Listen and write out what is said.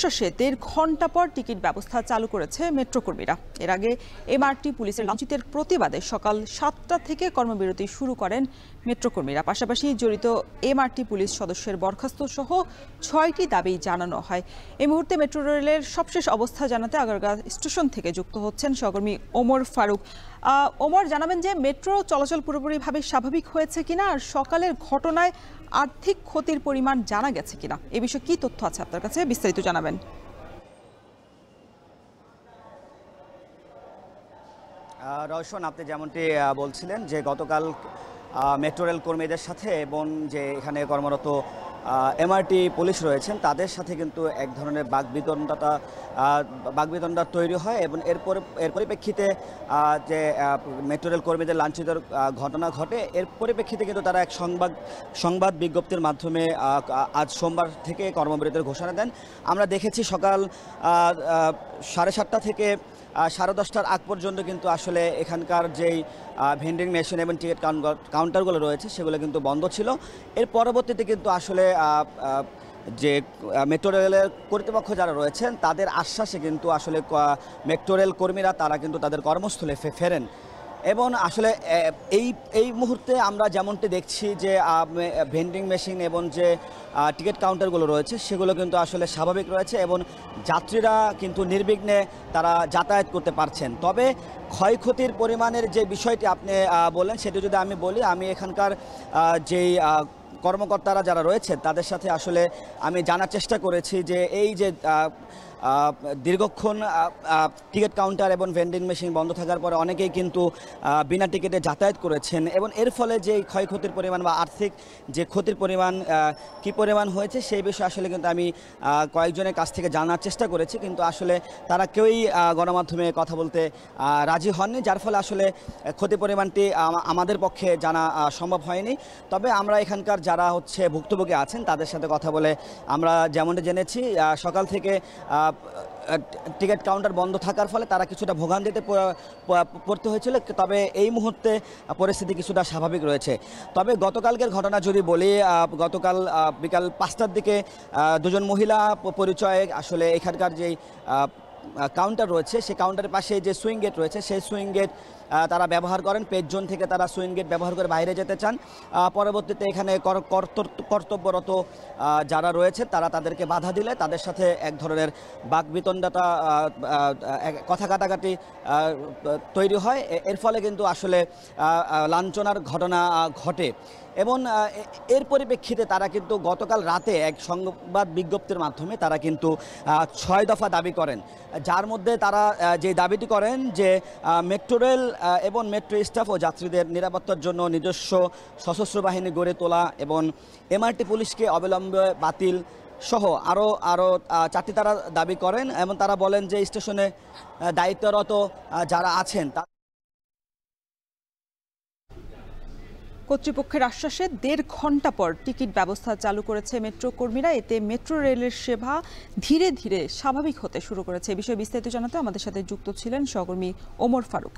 আশ্বাসে ১.৫ ঘণ্টা পর টিকিট ব্যবস্থা চালু করেছে মেট্রো কর্মীরা। এর আগে এমআরটি পুলিশের লাঞ্ছিতের প্রতিবাদে সকাল ৭টা থেকে কর্মবিরতি শুরু করেন মেট্রো কর্মীরা। পাশাপাশি জড়িত এমআরটি পুলিশ সদস্যের বরখাস্ত সহ ৬টি দাবি জানানো হয়। এই মুহূর্তে মেট্রো রেলের সবশেষ অবস্থা জানাতে আগারগাঁ স্টেশন থেকে যুক্ত হচ্ছেন সহকর্মী ওমর ফারুক। ওমর, জানাবেন যে মেট্রো চলাচল পুরোপুরিভাবে স্বাভাবিক হয়েছে কিনা, আর সকালের ঘটনায় আর্থিক ক্ষতির পরিমাণ জানা গেছে কিনা, এ বিষয়ে কি তথ্য আছে আপনার কাছে, বিস্তারিত জানাবেন। রওশন, আপনি যেমনটি বলছিলেন যে গতকাল মেট্রো রেল কর্মীদের সাথে এবং যে এখানে কর্মরত এমআরটি পুলিশ রয়েছেন তাদের সাথে কিন্তু এক ধরনের বাগবিতণ্ডা তৈরি হয় এবং এর পরিপ্রেক্ষিতে যে মেট্রো রেল কর্মীদের লাঞ্ছিতের ঘটনা ঘটে, এর পরিপ্রেক্ষিতে কিন্তু তারা এক সংবাদ বিজ্ঞপ্তির মাধ্যমে আজ সোমবার থেকে কর্মবিরতির ঘোষণা দেন। আমরা দেখেছি সকাল 7:30 থেকে 10:30টার আগ পর্যন্ত কিন্তু আসলে এখানকার যেই ভেন্ডিং মেশিন এবং টিকিট কাউন্টারগুলো রয়েছে সেগুলো কিন্তু বন্ধ ছিল। এর পরবর্তীতে কিন্তু আসলে যে মেট্রো রেলের কর্তৃপক্ষ যারা রয়েছেন তাদের আশ্বাসে কিন্তু আসলে মেট্রো রেল কর্মীরা তারা কিন্তু তাদের কর্মস্থলে ফেরেন। এবং আসলে এই মুহূর্তে আমরা যেমনটি দেখছি যে ভেন্ডিং মেশিন এবং যে টিকিট কাউন্টারগুলো রয়েছে সেগুলো কিন্তু আসলে স্বাভাবিক রয়েছে এবং যাত্রীরা কিন্তু নির্বিঘ্নে তারা যাতায়াত করতে পারছেন। তবে ক্ষয়ক্ষতির পরিমাণের যে বিষয়টি আপনি বললেন সেটি যদি আমি বলি, আমি এখানকার যেই কর্মকর্তারা যারা রয়েছে তাদের সাথে আসলে আমি জানার চেষ্টা করেছি যে এই যে দীর্ঘক্ষণ টিকিট কাউন্টার এবং ভেন্ডিং মেশিন বন্ধ থাকার পরে অনেকেই কিন্তু বিনা টিকিটে যাতায়াত করেছেন এবং এর ফলে যে ক্ষয়ক্ষতির পরিমাণ বা আর্থিক যে ক্ষতির পরিমাণ কী পরিমাণ হয়েছে সেই বিষয়ে আসলে কিন্তু আমি কয়েকজনের কাছ থেকে জানার চেষ্টা করেছি, কিন্তু আসলে তারা কেউই গণমাধ্যমে কথা বলতে রাজি হননি, যার ফলে আসলে ক্ষতির পরিমাণটি আমাদের পক্ষে জানা সম্ভব হয়নি। তবে আমরা এখানকার যারা ভুক্তভোগী আছেন তাদের সাথে কথা বলে আমরা যেমনটা জেনেছি সকাল থেকে টিকিট কাউন্টার বন্ধ থাকার ফলে তারা কিছুটা ভোগান্তিতে পড়তে হয়েছিল, তবে এই মুহূর্তে পরিস্থিতি কিছুটা স্বাভাবিক রয়েছে। তবে গতকালকের ঘটনা যদি বলি, গতকাল বিকাল 5টার দিকে দুজন মহিলা পরিচয়ে আসলে এখানকার যেই কাউন্টার রয়েছে সেই কাউন্টারের পাশে যে সুইং গেট রয়েছে সেই সুইং গেট তারা ব্যবহার করেন। পেজ জোন থেকে তারা সুইং গেট ব্যবহার করে বাইরে যেতে চান। পরবর্তীতে এখানে কর্তব্যরত যারা রয়েছে তারা তাদেরকে বাধা দিলে তাদের সাথে এক ধরনের বাকবিতণ্ডাটা কথা কাটাকাটি তৈরি হয়। এর ফলে কিন্তু আসলে লাঞ্ছনার ঘটনা ঘটে এবং এর পরিপ্রেক্ষিতে তারা কিন্তু গতকাল রাতে এক সংবাদ বিজ্ঞপ্তির মাধ্যমে তারা কিন্তু 6 দফা দাবি করেন, যার মধ্যে তারা যে দাবিটি করেন যে মেট্রো রেল এবং মেট্রো স্টাফ ও যাত্রীদের নিরাপত্তার জন্য নিজস্ব সশস্ত্র বাহিনী গড়ে তোলা এবং এমআরটি পুলিশকে অবিলম্বে বাতিল সহ আরও 4টি তারা দাবি করেন এবং তারা বলেন যে স্টেশনে দায়িত্বরত যারা আছেন কর্তৃপক্ষের আশ্বাসে ১.৫ ঘণ্টা পর টিকিট ব্যবস্থা চালু করেছে মেট্রো কর্মীরা। এতে মেট্রো রেলের সেবা ধীরে ধীরে স্বাভাবিক হতে শুরু করেছে। এ বিষয়ে বিস্তারিত জানাতে আমাদের সাথে যুক্ত ছিলেন সহকর্মী ওমর ফারুক।